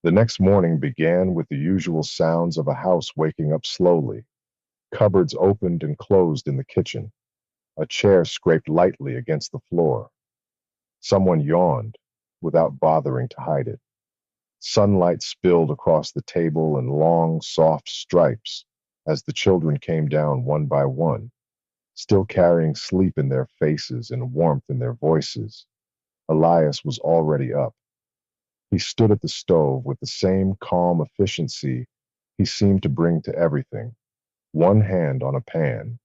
The next morning began with the usual sounds of a house waking up slowly. Cupboards opened and closed in the kitchen. A chair scraped lightly against the floor. Someone yawned without bothering to hide it. Sunlight spilled across the table in long, soft stripes as the children came down one by one, still carrying sleep in their faces and warmth in their voices. Elias was already up. He stood at the stove with the same calm efficiency he seemed to bring to everything, one hand on a pan,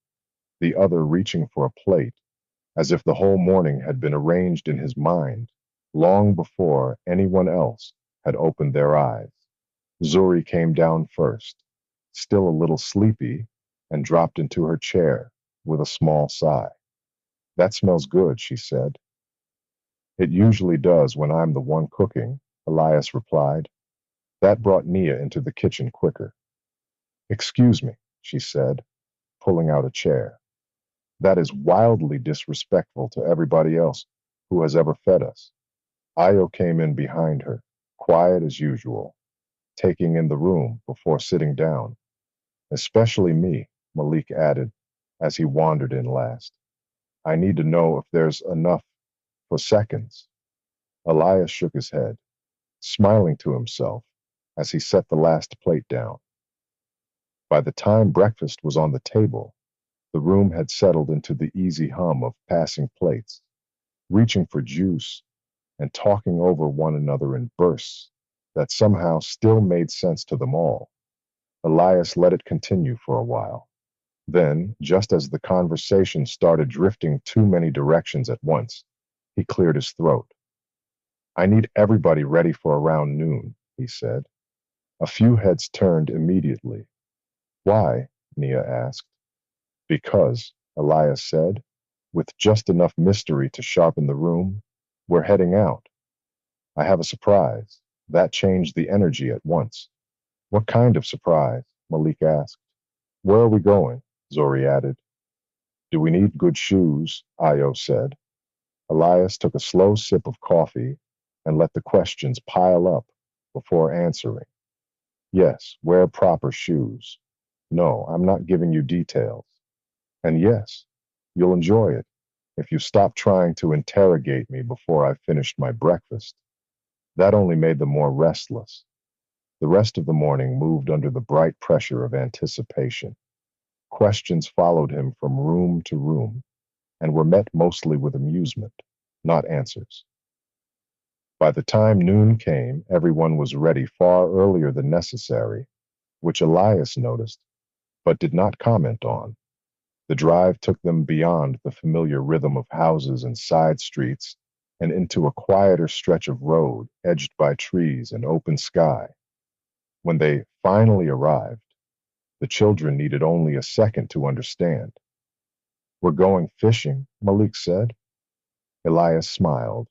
the other reaching for a plate, as if the whole morning had been arranged in his mind long before anyone else had opened their eyes. Zuri came down first, still a little sleepy, and dropped into her chair with a small sigh. That smells good, she said. It usually does when I'm the one cooking, Elias replied. That brought Nia into the kitchen quicker. Excuse me, she said, pulling out a chair. That is wildly disrespectful to everybody else who has ever fed us. Io came in behind her, quiet as usual, taking in the room before sitting down. Especially me, Malik added as he wandered in last. I need to know if there's enough for seconds. Elias shook his head, smiling to himself as he set the last plate down. By the time breakfast was on the table, the room had settled into the easy hum of passing plates, reaching for juice and talking over one another in bursts that somehow still made sense to them all. Elias let it continue for a while. Then, just as the conversation started drifting too many directions at once, he cleared his throat. I need everybody ready for around noon, he said. A few heads turned immediately. Why? Nia asked. Because, Elias said, with just enough mystery to sharpen the room, we're heading out. I have a surprise. That changed the energy at once. What kind of surprise? Malik asked. Where are we going? Zori added. Do we need good shoes? Io said. Elias took a slow sip of coffee and let the questions pile up before answering. Yes, wear proper shoes. No, I'm not giving you details. And yes, you'll enjoy it if you stop trying to interrogate me before I've finished my breakfast. That only made them more restless. The rest of the morning moved under the bright pressure of anticipation. Questions followed him from room to room and were met mostly with amusement, not answers. By the time noon came, everyone was ready far earlier than necessary, which Elias noticed, but did not comment on. The drive took them beyond the familiar rhythm of houses and side streets and into a quieter stretch of road edged by trees and open sky. When they finally arrived, the children needed only a second to understand. We're going fishing, Malik said. Elias smiled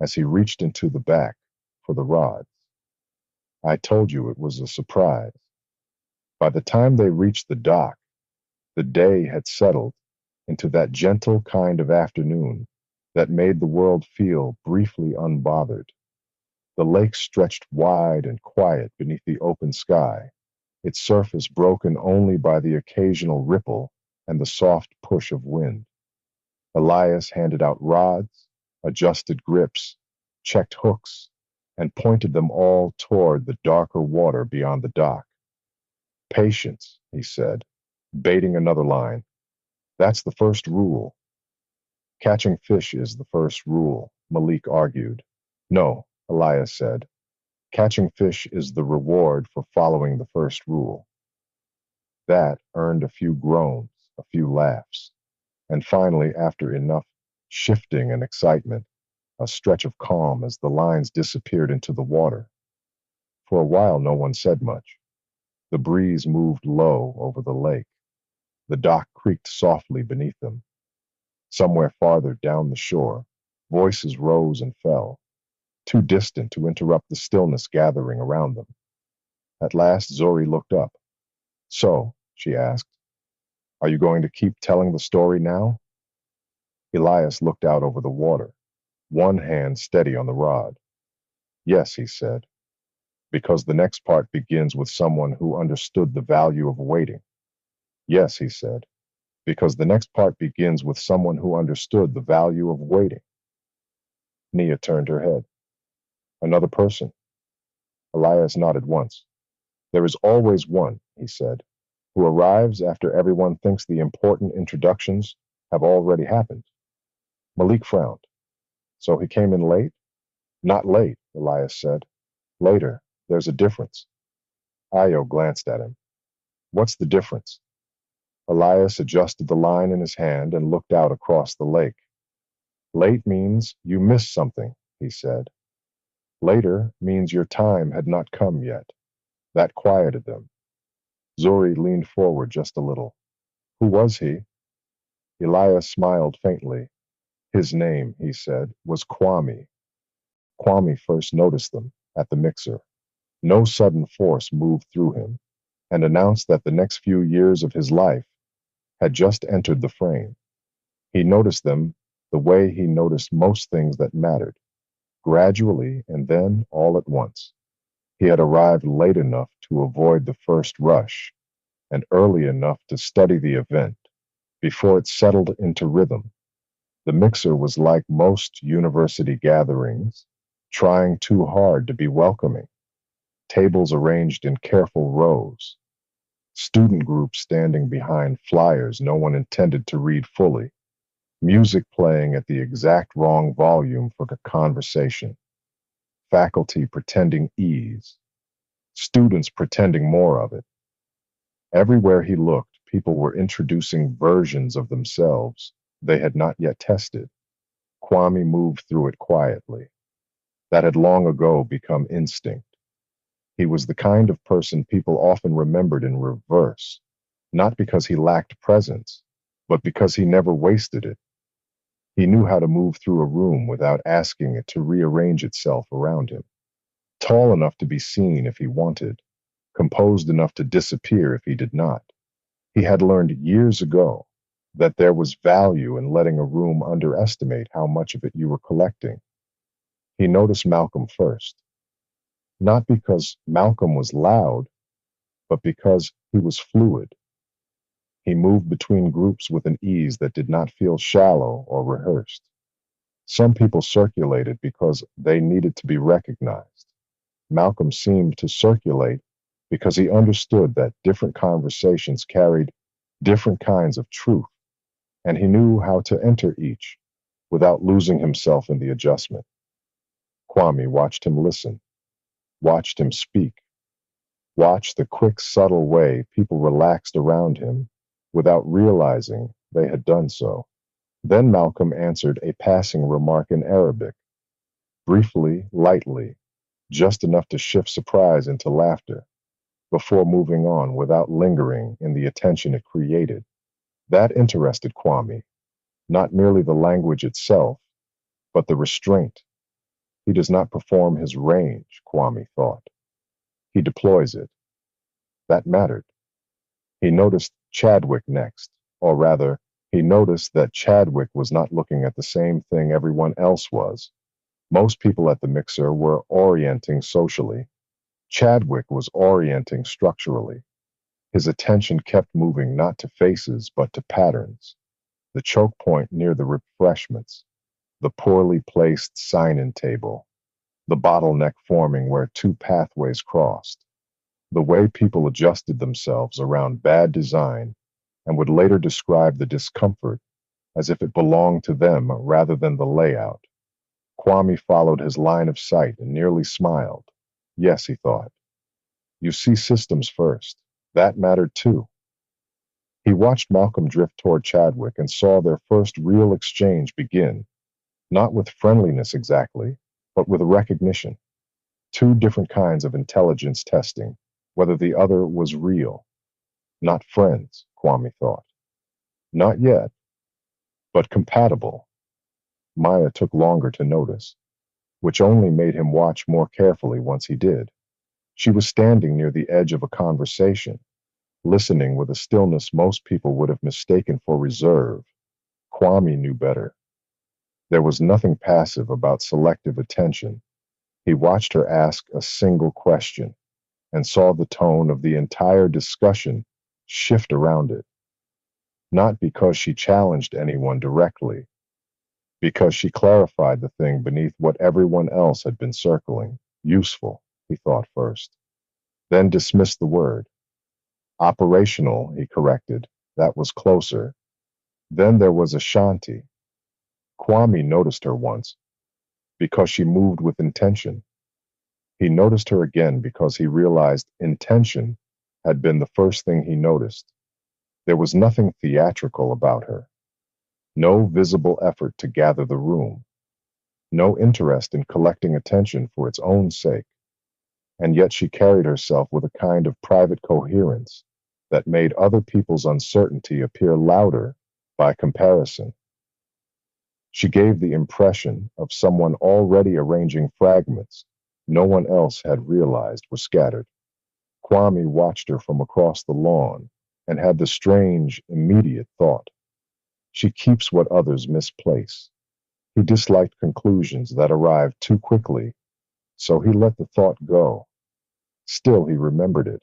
as he reached into the back for the rods. I told you it was a surprise. By the time they reached the dock, the day had settled into that gentle kind of afternoon that made the world feel briefly unbothered. The lake stretched wide and quiet beneath the open sky, its surface broken only by the occasional ripple and the soft push of wind. Elias handed out rods, adjusted grips, checked hooks, and pointed them all toward the darker water beyond the dock. Patience, he said, baiting another line. That's the first rule. Catching fish is the first rule, Malik argued. No, Elias said. Catching fish is the reward for following the first rule. That earned a few groans, a few laughs, and finally, after enough shifting and excitement, a stretch of calm as the lines disappeared into the water. For a while, no one said much. The breeze moved low over the lake. The dock creaked softly beneath them. Somewhere farther down the shore, voices rose and fell, too distant to interrupt the stillness gathering around them. At last, Zori looked up. So, she asked, are you going to keep telling the story now? Elias looked out over the water, one hand steady on the rod. Yes, he said. Because the next part begins with someone who understood the value of waiting. Yes, he said, because the next part begins with someone who understood the value of waiting. Nia turned her head. Another person. Elias nodded once. There is always one, he said, who arrives after everyone thinks the important introductions have already happened. Malik frowned. So he came in late? Not late, Elias said. Later. There's a difference. Io glanced at him. What's the difference? Elias adjusted the line in his hand and looked out across the lake. Late means you missed something, he said. Later means your time had not come yet. That quieted them. Zuri leaned forward just a little. Who was he? Elias smiled faintly. His name, he said, was Kwami. Kwami first noticed them at the mixer. No sudden force moved through him, and announced that the next few years of his life had just entered the frame. He noticed them the way he noticed most things that mattered, gradually and then all at once. He had arrived late enough to avoid the first rush, and early enough to study the event before it settled into rhythm. The mixer was like most university gatherings, trying too hard to be welcoming. Tables arranged in careful rows, student groups standing behind flyers no one intended to read fully, music playing at the exact wrong volume for the conversation, faculty pretending ease, students pretending more of it. Everywhere he looked, people were introducing versions of themselves they had not yet tested. Kwame moved through it quietly. That had long ago become instinct. He was the kind of person people often remembered in reverse, not because he lacked presence, but because he never wasted it. He knew how to move through a room without asking it to rearrange itself around him. Tall enough to be seen if he wanted, composed enough to disappear if he did not. He had learned years ago that there was value in letting a room underestimate how much of it you were collecting. He noticed Malcolm first, not because Malcolm was loud, but because he was fluid. He moved between groups with an ease that did not feel shallow or rehearsed. Some people circulated because they needed to be recognized. Malcolm seemed to circulate because he understood that different conversations carried different kinds of truth, and he knew how to enter each without losing himself in the adjustment. Kwame watched him listen, watched him speak, watched the quick, subtle way people relaxed around him without realizing they had done so. Then Malcolm answered a passing remark in Arabic, briefly, lightly, just enough to shift surprise into laughter, before moving on without lingering in the attention it created. That interested Kwame, not merely the language itself, but the restraint. He does not perform his range, Kwame thought. He deploys it. That mattered. He noticed Chadwick next, or rather, he noticed that Chadwick was not looking at the same thing everyone else was. Most people at the mixer were orienting socially. Chadwick was orienting structurally. His attention kept moving not to faces, but to patterns. The choke point near the refreshments, the poorly placed sign-in table, the bottleneck forming where two pathways crossed, the way people adjusted themselves around bad design and would later describe the discomfort as if it belonged to them rather than the layout. Kwame followed his line of sight and nearly smiled. Yes, he thought. You see systems first. That mattered too. He watched Malcolm drift toward Chadwick and saw their first real exchange begin, not with friendliness exactly, but with recognition. Two different kinds of intelligence testing, whether the other was real. Not friends, Kwame thought. Not yet, but compatible. Maya took longer to notice, which only made him watch more carefully once he did. She was standing near the edge of a conversation, listening with a stillness most people would have mistaken for reserve. Kwame knew better. There was nothing passive about selective attention. He watched her ask a single question and saw the tone of the entire discussion shift around it, not because she challenged anyone directly, because she clarified the thing beneath what everyone else had been circling. Useful, he thought first, then dismissed the word. Operational, he corrected. That was closer. Then there was Ashanti. Kwami noticed her once because she moved with intention. He noticed her again because he realized intention had been the first thing he noticed. There was nothing theatrical about her, no visible effort to gather the room, no interest in collecting attention for its own sake, and yet she carried herself with a kind of private coherence that made other people's uncertainty appear louder by comparison. She gave the impression of someone already arranging fragments no one else had realized were scattered. Kwame watched her from across the lawn and had the strange, immediate thought, she keeps what others misplace. He disliked conclusions that arrived too quickly, so he let the thought go. Still, he remembered it.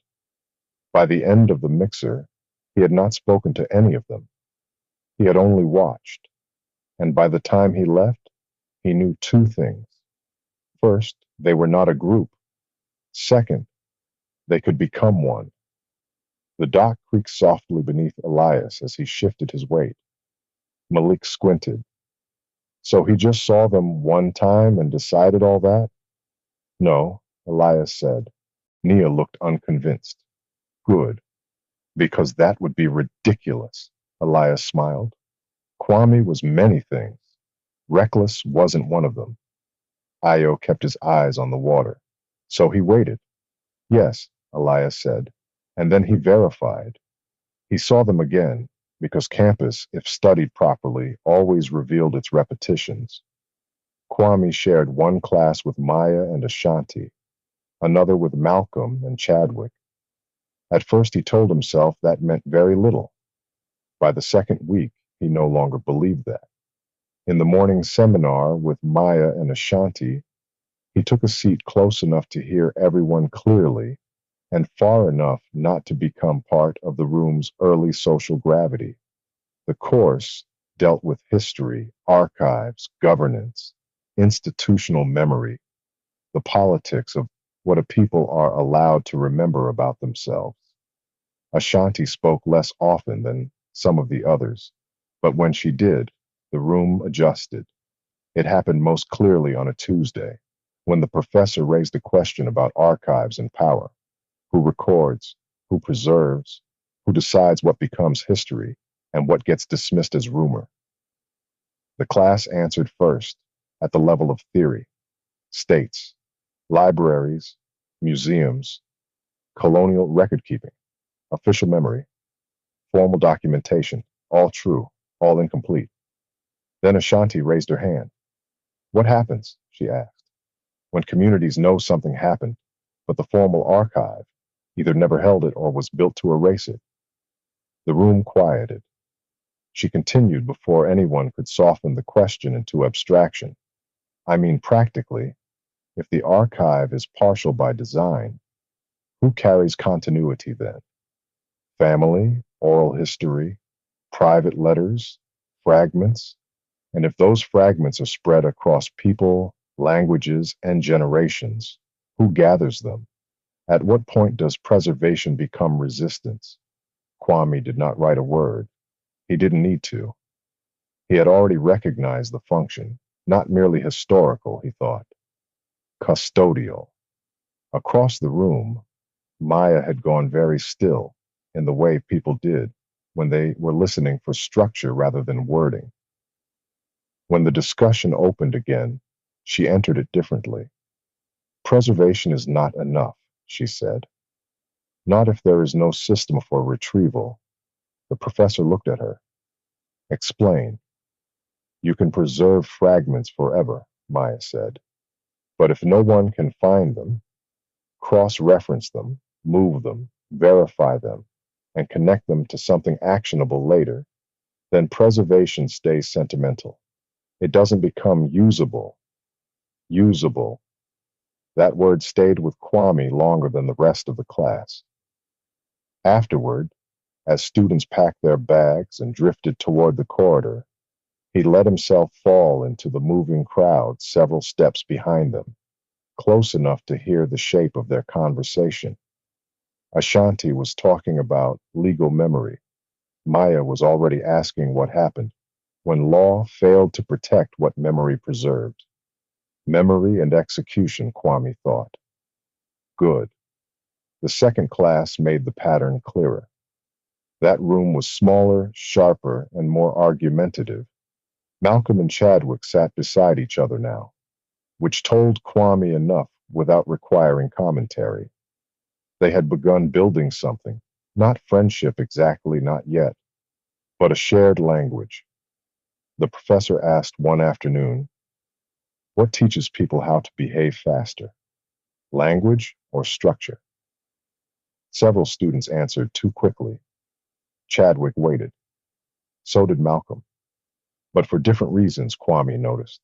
By the end of the mixer, he had not spoken to any of them. He had only watched, and by the time he left, he knew two things. First, they were not a group. Second, they could become one. The dock creaked softly beneath Elias as he shifted his weight. Malik squinted. So he just saw them one time and decided all that? No, Elias said. Nia looked unconvinced. Good, because that would be ridiculous, Elias smiled. Kwame was many things. Reckless wasn't one of them. Io kept his eyes on the water. So he waited. Yes, Elias said, and then he verified. He saw them again, because campus, if studied properly, always revealed its repetitions. Kwame shared one class with Maya and Ashanti, another with Malcolm and Chadwick. At first he told himself that meant very little. By the second week, he no longer believed that. In the morning seminar with Maya and Ashanti, he took a seat close enough to hear everyone clearly and far enough not to become part of the room's early social gravity. The course dealt with history, archives, governance, institutional memory, the politics of what a people are allowed to remember about themselves. Ashanti spoke less often than some of the others, but when she did, the room adjusted. It happened most clearly on a Tuesday, when the professor raised a question about archives and power. Who records, who preserves, who decides what becomes history, and what gets dismissed as rumor. The class answered first, at the level of theory, states, libraries, museums, colonial record keeping, official memory, formal documentation, all true, all incomplete. Then Ashanti raised her hand. What happens, she asked, when communities know something happened, but the formal archive either never held it or was built to erase it? The room quieted. She continued before anyone could soften the question into abstraction. I mean, practically, if the archive is partial by design, who carries continuity then? Family, oral history, private letters, fragments? And if those fragments are spread across people, languages, and generations, who gathers them? At what point does preservation become resistance? Kwame did not write a word. He didn't need to. He had already recognized the function, not merely historical, he thought, custodial. Across the room, Maya had gone very still in the way people did when they were listening for structure rather than wording. When the discussion opened again, she entered it differently. Preservation is not enough, she said. Not if there is no system for retrieval. The professor looked at her. Explain. You can preserve fragments forever, Maya said. But if no one can find them, cross-reference them, move them, verify them, and connect them to something actionable later, then preservation stays sentimental. It doesn't become usable. Usable. That word stayed with Kwame longer than the rest of the class. Afterward, as students packed their bags and drifted toward the corridor, he let himself fall into the moving crowd several steps behind them, close enough to hear the shape of their conversation. Ashanti was talking about legal memory. Maya was already asking what happened when law failed to protect what memory preserved. Memory and execution, Kwame thought. Good. The second class made the pattern clearer. That room was smaller, sharper, and more argumentative. Malcolm and Chadwick sat beside each other now, which told Kwame enough without requiring commentary. They had begun building something, not friendship exactly, not yet, but a shared language. The professor asked one afternoon, "What teaches people how to behave faster, language or structure?" Several students answered too quickly. Chadwick waited. So did Malcolm, but for different reasons, Kwame noticed.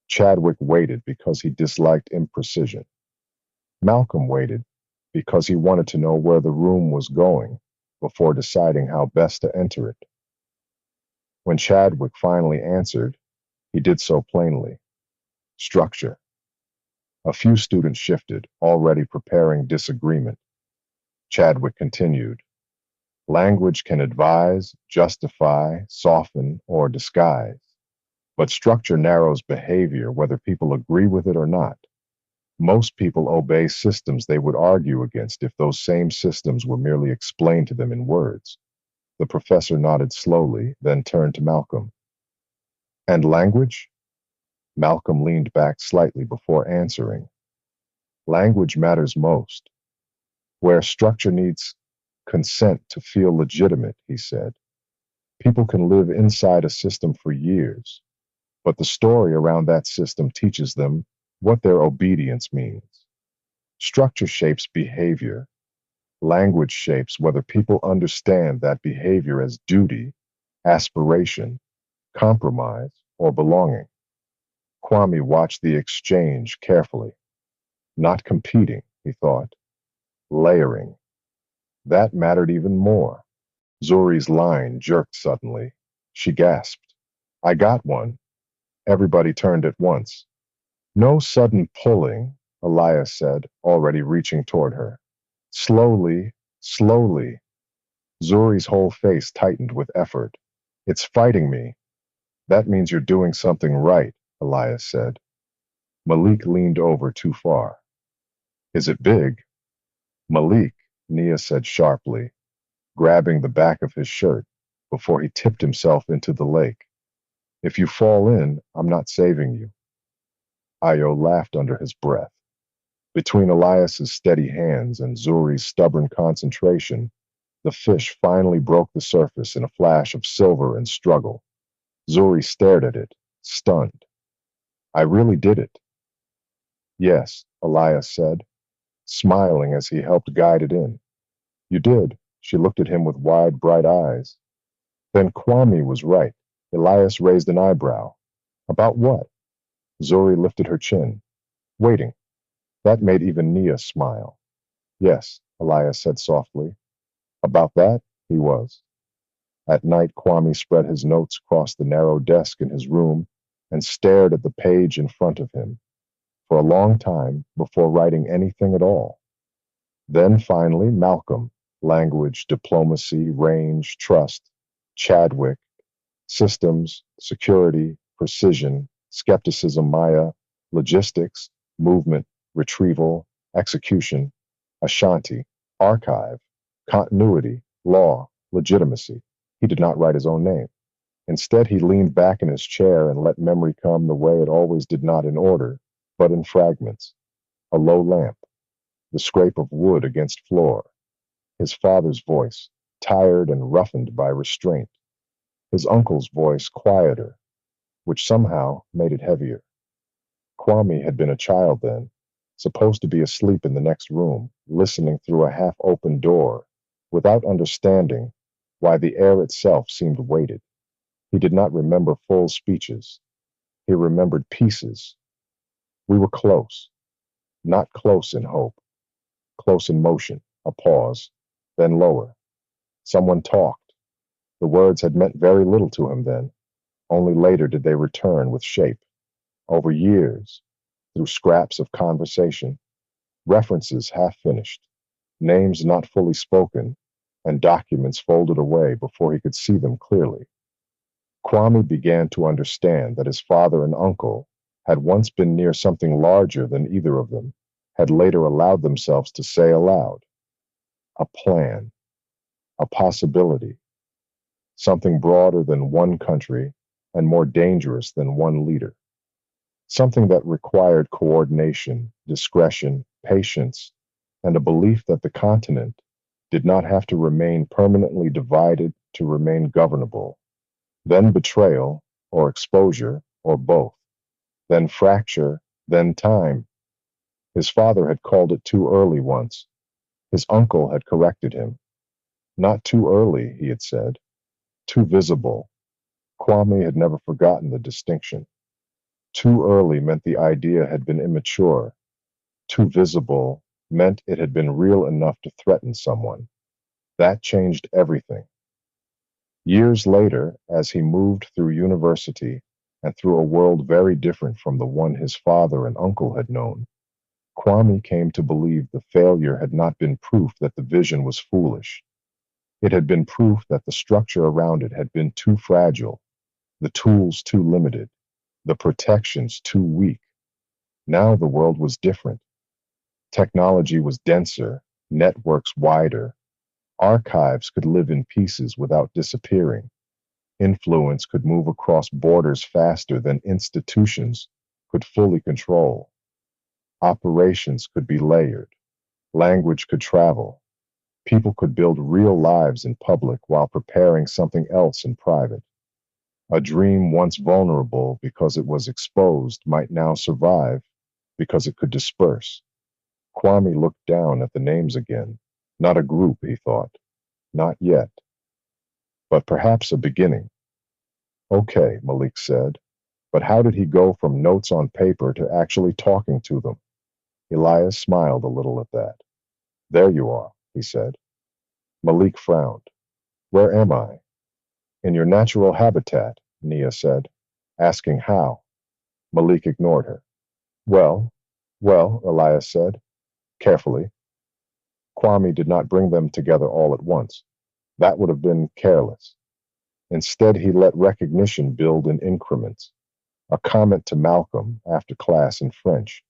Chadwick waited because he disliked imprecision. Malcolm waited because he wanted to know where the room was going before deciding how best to enter it. When Chadwick finally answered, he did so plainly. Structure. A few students shifted, already preparing disagreement. Chadwick continued. Language can advise, justify, soften, or disguise, but structure narrows behavior whether people agree with it or not. Most people obey systems they would argue against if those same systems were merely explained to them in words. The professor nodded slowly, then turned to Malcolm. And language? Malcolm leaned back slightly before answering. Language matters most. Where structure needs consent to feel legitimate, he said. People can live inside a system for years, but the story around that system teaches them what their obedience means. Structure shapes behavior. Language shapes whether people understand that behavior as duty, aspiration, compromise, or belonging. Kwame watched the exchange carefully. Not competing, he thought. Layering. That mattered even more. Zuri's line jerked suddenly. She gasped. I got one. Everybody turned at once. No sudden pulling, Elias said, already reaching toward her. Slowly, slowly. Zuri's whole face tightened with effort. It's fighting me. That means you're doing something right, Elias said. Malik leaned over too far. Is it big? Malik, Nia said sharply, grabbing the back of his shirt before he tipped himself into the lake. If you fall in, I'm not saving you. Ayo laughed under his breath. Between Elias's steady hands and Zuri's stubborn concentration, the fish finally broke the surface in a flash of silver and struggle. Zuri stared at it, stunned. I really did it. Yes, Elias said, smiling as he helped guide it in. You did. She looked at him with wide, bright eyes. Then Kwame was right. Elias raised an eyebrow. About what? Zuri lifted her chin. Waiting. That made even Nia smile. Yes, Elias said softly. About that, he was. At night, Kwame spread his notes across the narrow desk in his room and stared at the page in front of him for a long time before writing anything at all. Then finally, Malcolm, language, diplomacy, range, trust, Chadwick, systems, security, precision, skepticism, Maya, logistics, movement, retrieval, execution, Ashanti, archive, continuity, law, legitimacy. He did not write his own name. Instead, he leaned back in his chair and let memory come the way it always did, not in order, but in fragments. A low lamp, the scrape of wood against floor, his father's voice, tired and roughened by restraint, his uncle's voice quieter, which somehow made it heavier. Kwame had been a child then, supposed to be asleep in the next room, listening through a half-open door, without understanding why the air itself seemed weighted. He did not remember full speeches. He remembered pieces. We were close. not close in hope, close in motion, a pause, then lower. Someone talked. The words had meant very little to him then. Only later did they return with shape. Over years, through scraps of conversation, references half finished, names not fully spoken, and documents folded away before he could see them clearly. Kwame began to understand that his father and uncle had once been near something larger than either of them had later allowed themselves to say aloud. A plan, a possibility, something broader than one country and more dangerous than one leader. Something that required coordination, discretion, patience, and a belief that the continent did not have to remain permanently divided to remain governable. Then betrayal, or exposure, or both. Then fracture, then time. His father had called it too early once. His uncle had corrected him. Not too early, he had said. Too visible. Kwame had never forgotten the distinction. Too early meant the idea had been immature. Too visible meant it had been real enough to threaten someone. That changed everything. Years later, as he moved through university and through a world very different from the one his father and uncle had known, Kwame came to believe the failure had not been proof that the vision was foolish. It had been proof that the structure around it had been too fragile, the tools too limited, the protections too weak. Now the world was different. Technology was denser, networks wider. Archives could live in pieces without disappearing. Influence could move across borders faster than institutions could fully control. Operations could be layered. Language could travel. People could build real lives in public while preparing something else in private. A dream once vulnerable because it was exposed might now survive because it could disperse. Kwame looked down at the names again. Not a group, he thought. Not yet. But perhaps a beginning. Okay, Malik said. But how did he go from notes on paper to actually talking to them? Elias smiled a little at that. There you are, he said. Malik frowned. Where am I? In your natural habitat, Nia said, asking how. Malik ignored her. Well, well, Elias said, carefully. Kwame did not bring them together all at once. That would have been careless. Instead, he let recognition build in increments. A comment to Malcolm after class in French,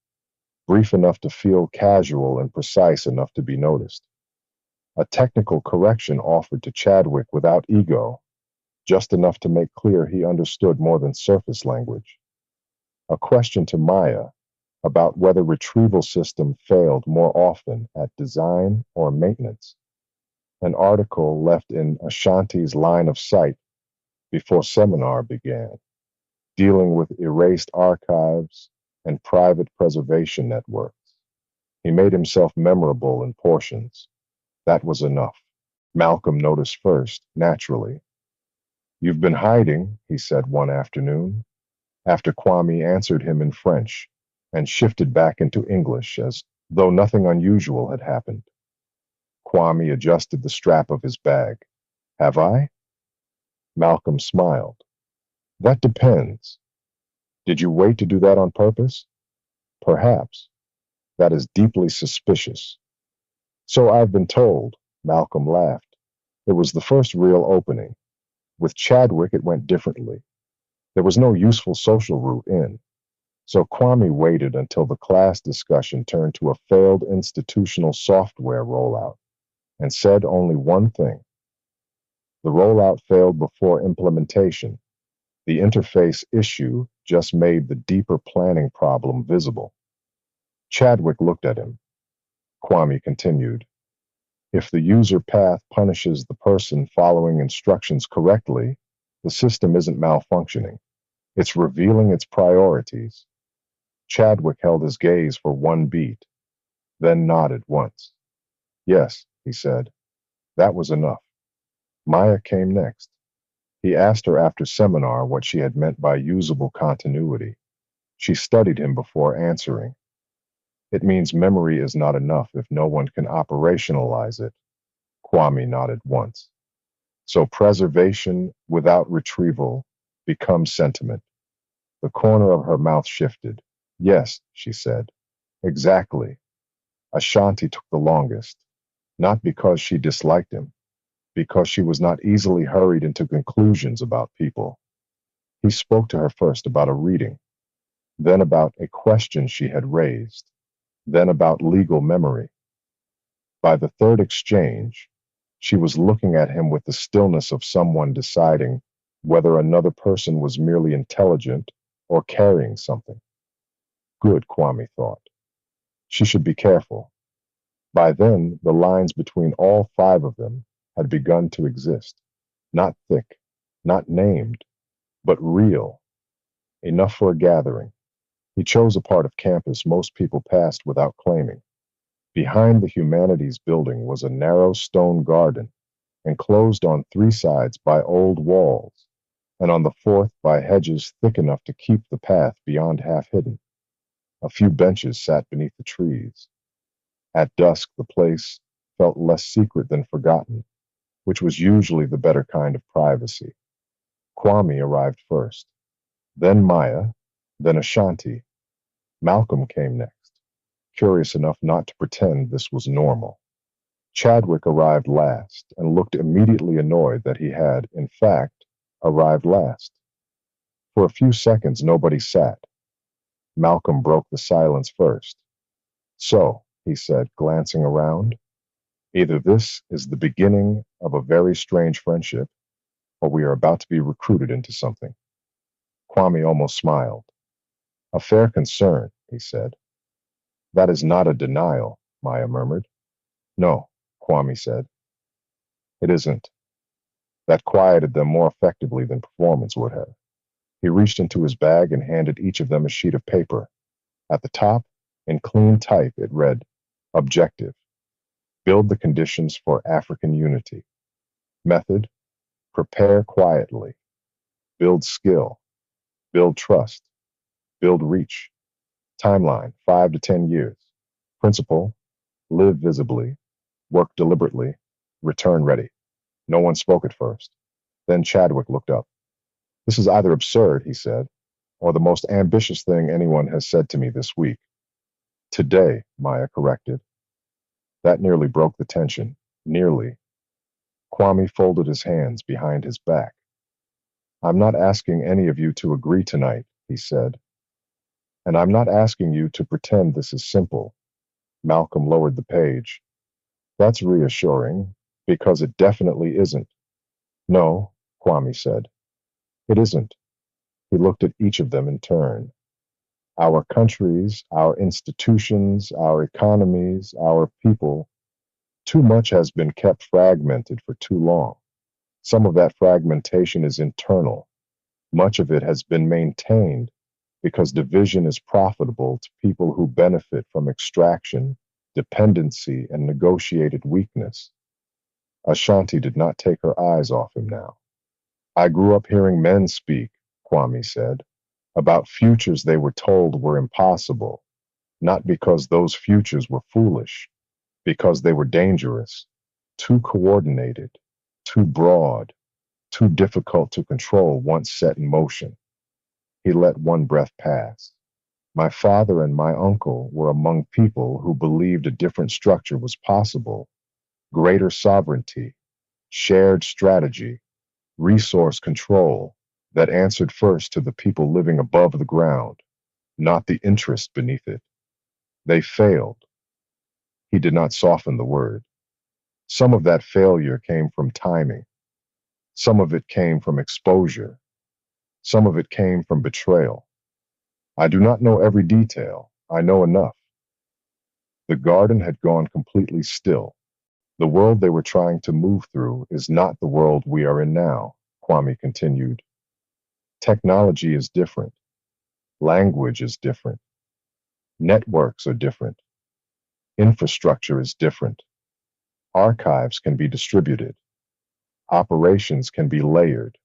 brief enough to feel casual and precise enough to be noticed. A technical correction offered to Chadwick without ego, just enough to make clear he understood more than surface language. A question to Maya about whether retrieval system failed more often at design or maintenance. An article left in Ashanti's line of sight before seminar began, dealing with erased archives and private preservation networks. He made himself memorable in portions. That was enough. Malcolm noticed first, naturally. You've been hiding, he said one afternoon, after Kwame answered him in French and shifted back into English as though nothing unusual had happened. Kwame adjusted the strap of his bag. Have I? Malcolm smiled. That depends. Did you wait to do that on purpose? Perhaps. That is deeply suspicious. So I've been told, Malcolm laughed. It was the first real opening. With Chadwick, it went differently. There was no useful social route in. So Kwame waited until the class discussion turned to a failed institutional software rollout and said only one thing. The rollout failed before implementation. The interface issue just made the deeper planning problem visible. Chadwick looked at him. Kwame continued. If the user path punishes the person following instructions correctly, the system isn't malfunctioning. It's revealing its priorities. Chadwick held his gaze for one beat, then nodded once. Yes, he said. That was enough. Maya came next. He asked her after seminar what she had meant by usable continuity. She studied him before answering. It means memory is not enough if no one can operationalize it. Kwame nodded once. So preservation without retrieval becomes sentiment. The corner of her mouth shifted. Yes, she said. Exactly. Ashanti took the longest, not because she disliked him, because she was not easily hurried into conclusions about people. He spoke to her first about a reading, then about a question she had raised, then about legal memory. By the third exchange, she was looking at him with the stillness of someone deciding whether another person was merely intelligent or carrying something. Good, Kwame thought. She should be careful. By then, the lines between all five of them had begun to exist. Not thick, not named, but real, enough for a gathering. He chose a part of campus most people passed without claiming. Behind the humanities building was a narrow stone garden, enclosed on three sides by old walls, and on the fourth by hedges thick enough to keep the path beyond half hidden. A few benches sat beneath the trees. At dusk, the place felt less secret than forgotten, which was usually the better kind of privacy. Kwame arrived first, then Maya, then Ashanti. Malcolm came next, curious enough not to pretend this was normal. Chadwick arrived last and looked immediately annoyed that he had, in fact, arrived last. For a few seconds, nobody sat. Malcolm broke the silence first. So, he said, glancing around, either this is the beginning of a very strange friendship, or we are about to be recruited into something. Kwame almost smiled. A fair concern, he said. That is not a denial, Maya murmured. No, Kwame said. It isn't. That quieted them more effectively than performance would have. He reached into his bag and handed each of them a sheet of paper. At the top, in clean type, it read, Objective. Build the conditions for African unity. Method. Prepare quietly. Build skill. Build trust. Build reach. Timeline, 5 to 10 years. Principle. Live visibly. Work deliberately. Return ready. No one spoke at first. Then Chadwick looked up. This is either absurd, he said, or the most ambitious thing anyone has said to me this week. Today, Maya corrected. That nearly broke the tension. Nearly. Kwame folded his hands behind his back. I'm not asking any of you to agree tonight, he said. And I'm not asking you to pretend this is simple. Malcolm lowered the page. That's reassuring, because it definitely isn't. No, Kwame said. It isn't. He looked at each of them in turn. Our countries, our institutions, our economies, our people, too much has been kept fragmented for too long. Some of that fragmentation is internal. Much of it has been maintained because division is profitable to people who benefit from extraction, dependency, and negotiated weakness. Ashanti did not take her eyes off him now. I grew up hearing men speak, Kwame said, about futures they were told were impossible, not because those futures were foolish, because they were dangerous, too coordinated, too broad, too difficult to control once set in motion. He let one breath pass. My father and my uncle were among people who believed a different structure was possible, greater sovereignty, shared strategy, resource control that answered first to the people living above the ground, not the interest beneath it. They failed. He did not soften the word. Some of that failure came from timing. Some of it came from exposure. Some of it came from betrayal. I do not know every detail. I know enough. The garden had gone completely still. The world they were trying to move through is not the world we are in now, Kwame continued. Technology is different. Language is different. Networks are different. Infrastructure is different. Archives can be distributed. Operations can be layered.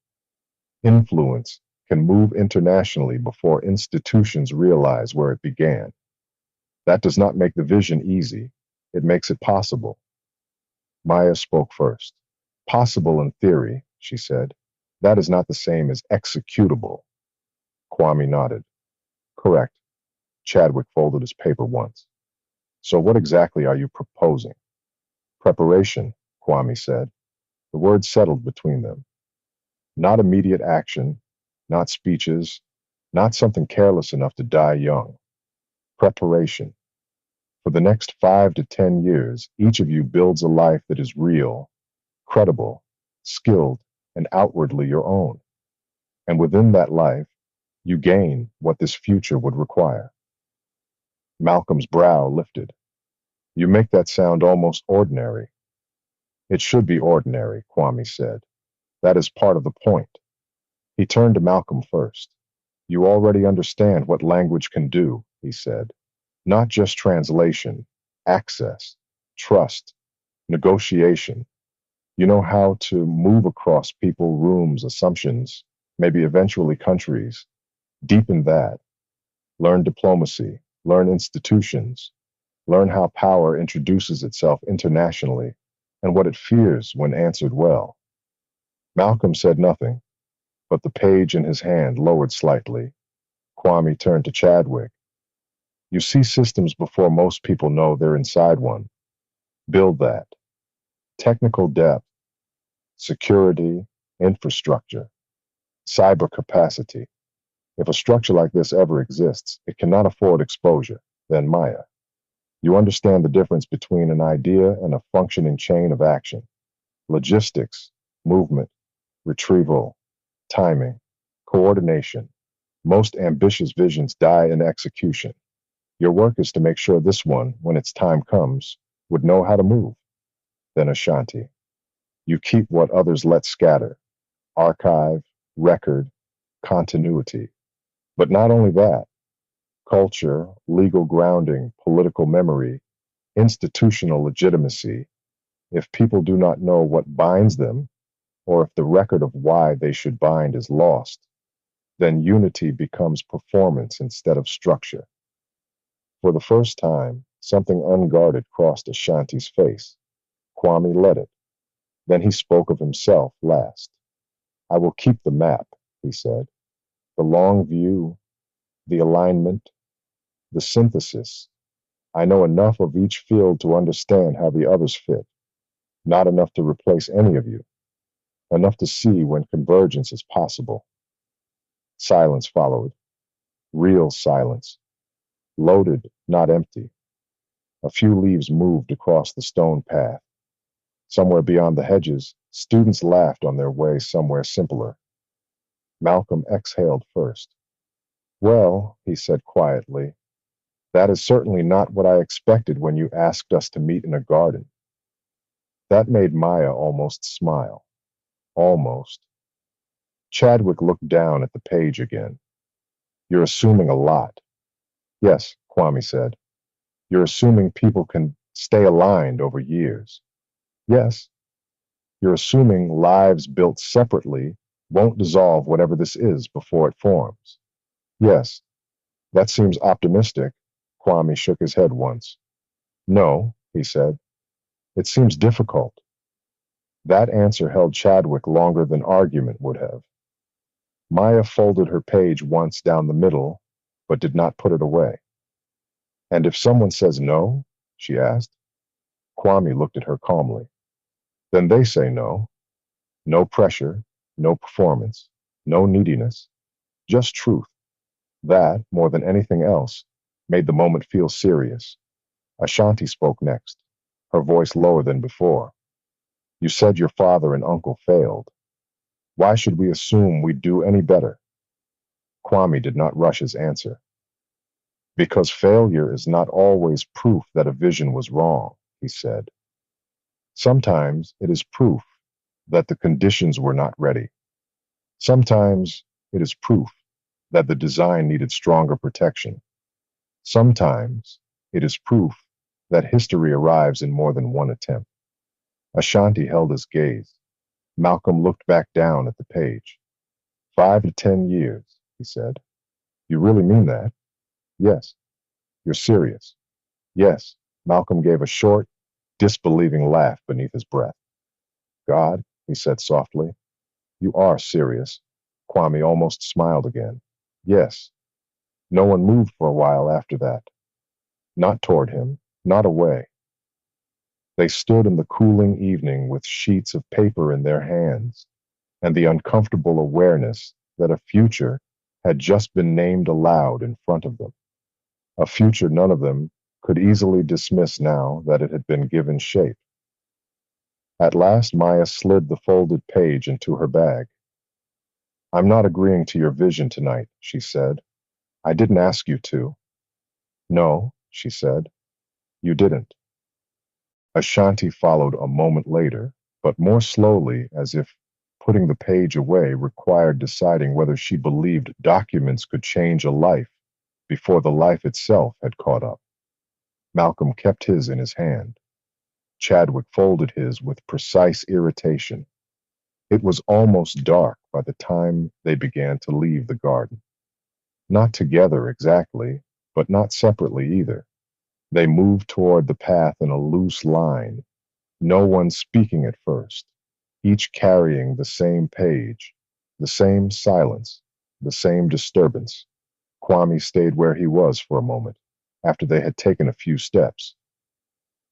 Influence can move internationally before institutions realize where it began. That does not make the vision easy. It makes it possible. Maya spoke first. Possible in theory, she said. That is not the same as executable. Kwame nodded. Correct. Chadwick folded his paper once. So what exactly are you proposing? Preparation, Kwame said. The words settled between them. Not immediate action, not speeches, not something careless enough to die young. Preparation. For the next 5 to 10 years, each of you builds a life that is real, credible, skilled, and outwardly your own. And within that life, you gain what this future would require. Malcolm's brow lifted. You make that sound almost ordinary. It should be ordinary, Kwame said. That is part of the point. He turned to Malcolm first. You already understand what language can do, he said. Not just translation, access, trust, negotiation. You know how to move across people, rooms, assumptions, maybe eventually countries. Deepen that. Learn diplomacy, learn institutions, learn how power introduces itself internationally and what it fears when answered well. Malcolm said nothing, but the page in his hand lowered slightly. Kwame turned to Chadwick. You see systems before most people know they're inside one. Build that. Technical depth, security, infrastructure, cyber capacity. If a structure like this ever exists, it cannot afford exposure. Then Maya. You understand the difference between an idea and a functioning chain of action. Logistics, movement, retrieval, timing, coordination. Most ambitious visions die in execution. Your work is to make sure this one, when its time comes, would know how to move. Then Ashanti. You keep what others let scatter. Archive, record, continuity. But not only that, culture, legal grounding, political memory, institutional legitimacy. If people do not know what binds them, or if the record of why they should bind is lost, then unity becomes performance instead of structure. For the first time, something unguarded crossed Ashanti's face. Kwame let it. Then he spoke of himself last. I will keep the map, he said. The long view, the alignment, the synthesis. I know enough of each field to understand how the others fit. Not enough to replace any of you. Enough to see when convergence is possible. Silence followed. Real silence. Loaded, not empty. A few leaves moved across the stone path. Somewhere beyond the hedges, students laughed on their way somewhere simpler. Malcolm exhaled first. Well, he said quietly, that is certainly not what I expected when you asked us to meet in a garden. That made Maya almost smile. Almost. Chadwick looked down at the page again. You're assuming a lot. Yes, Kwame said. You're assuming people can stay aligned over years. Yes. You're assuming lives built separately won't dissolve whatever this is before it forms. Yes. That seems optimistic. Kwame shook his head once. No, he said. It seems difficult. That answer held Chadwick longer than argument would have. Maya folded her page once down the middle, but did not put it away. And if someone says no, she asked. Kwame looked at her calmly. Then they say no. No pressure, no performance, no neediness, just truth. That, more than anything else, made the moment feel serious. Ashanti spoke next, her voice lower than before. You said your father and uncle failed. Why should we assume we'd do any better? Kwame did not rush his answer. Because failure is not always proof that a vision was wrong, he said. Sometimes it is proof that the conditions were not ready. Sometimes it is proof that the design needed stronger protection. Sometimes it is proof that history arrives in more than one attempt. Ashanti held his gaze. Malcolm looked back down at the page. 5 to 10 years, he said. You really mean that? Yes. You're serious. Yes, Malcolm gave a short, disbelieving laugh beneath his breath. God, he said softly, you are serious. Kwame almost smiled again. Yes. No one moved for a while after that. Not toward him, not away. They stood in the cooling evening with sheets of paper in their hands and the uncomfortable awareness that a future had just been named aloud in front of them. A future none of them could easily dismiss now that it had been given shape. At last, Maya slid the folded page into her bag. I'm not agreeing to your vision tonight, she said. I didn't ask you to. No, she said, you didn't. Ashanti followed a moment later, but more slowly, as if putting the page away required deciding whether she believed documents could change a life before the life itself had caught up. Malcolm kept his in his hand. Chadwick folded his with precise irritation. It was almost dark by the time they began to leave the garden. Not together exactly, but not separately either. They moved toward the path in a loose line, no one speaking at first, each carrying the same page, the same silence, the same disturbance. Kwame stayed where he was for a moment, after they had taken a few steps.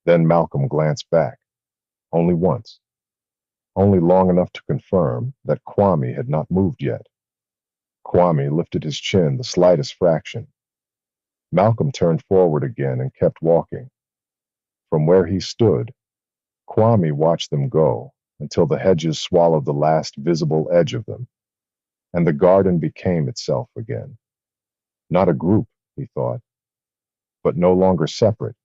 Then Malcolm glanced back, only once, only long enough to confirm that Kwame had not moved yet. Kwame lifted his chin the slightest fraction. Malcolm turned forward again and kept walking. From where he stood, Kwame watched them go until the hedges swallowed the last visible edge of them, and the garden became itself again. Not a group, he thought, but no longer separate,